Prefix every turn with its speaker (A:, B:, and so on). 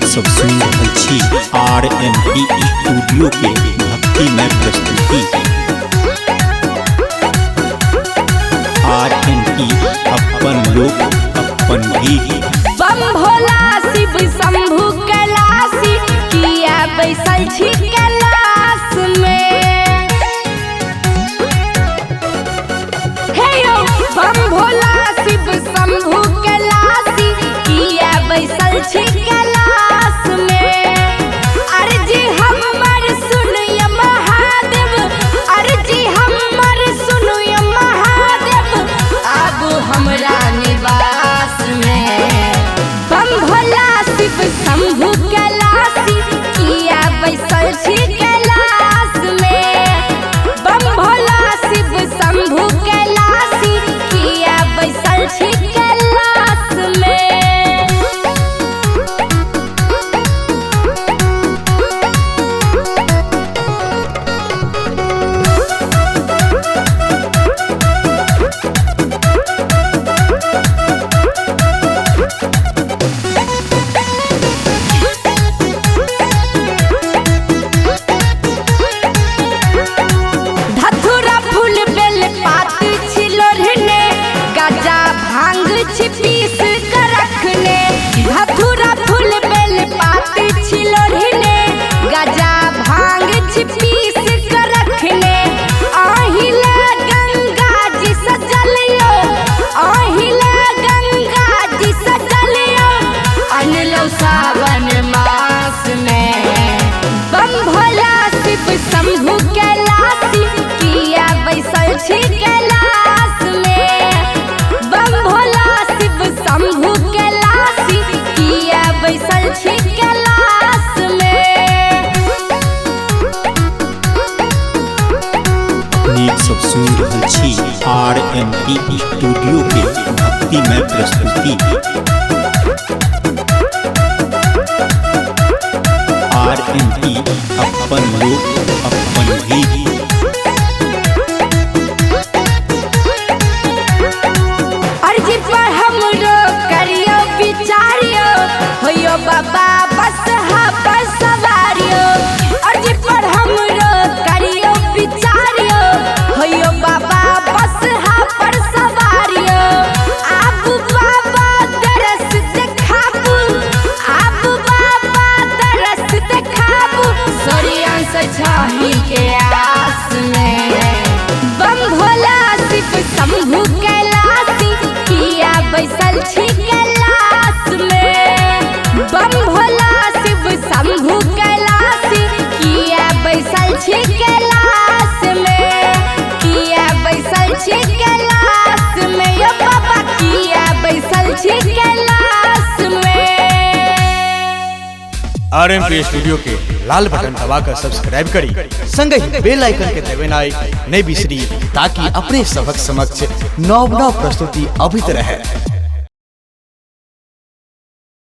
A: सब सुन रहल छी RMP स्टूडियो के भक्तिमय प्रस्तुति। RMP अपन लोक अपन गीत।
B: बम भोला शिव शंभु कैलाशी किया बैसल छी कैलाश में। हे यो बम भोला शिव शंभु कैलाशी किया बैसल छी कैलाश में। अर्जी हमर सुनिय महादेव, अर्जी हमर सुनिय महादेव, आबू हमरा निवास में। बम भोला शिव शंभु कैलाशी किया बैसल छी कैलाश में। बम भोला शिव शंभु कैलाशी किया बैसल छी कैलाश में। पीस कर रखने धतूरा फूल बेल पाती छिलोढ़ने, गजा भांग पीस कर रखने। आहिला गंगा जी सजलियो, आहिला गंगा जी सजलियो, अनलो सावन मास में। बम भोला शिव शंभु कैलाशी किया बैसल छी कैलाश में। बम भोला शिव शंभु कैलाशी किया बैसल छी कैलाश में।
A: नीक सब सुन रहल छी RMP स्टूडियो के भक्तिमय प्रस्तुति। RMP अपन लोक अपन गीत।
B: अर्जी पर हमरो करियो विचारियो, होयो बाबा बस पर सवारियो। अर्जी पर हमरो करियो विचारियो, होयो बाबा बस पर सवारियो। आबू बाबा दरस देखाबू, आबू बाबा दरस देखाबू, सोरियन से छाही के आस में। बम भोला शिव शंभु कैलाशी किया बैसल छी कैलाश में। बम भोला शिव शंभु कैलाशी किया बैसल छी कैलाश में। किया बैसल छी कैलाश में, यो बाबा किया बैसल छी कैलाश में।
C: RMP स्टूडियो के लाल बटन दबाकर सब्सक्राइब करी, संग ही बेल आइकन के दबानाई नहीं बिसरी, ताकि अपने सबक समक्ष नव प्रस्तुति अभित रहे।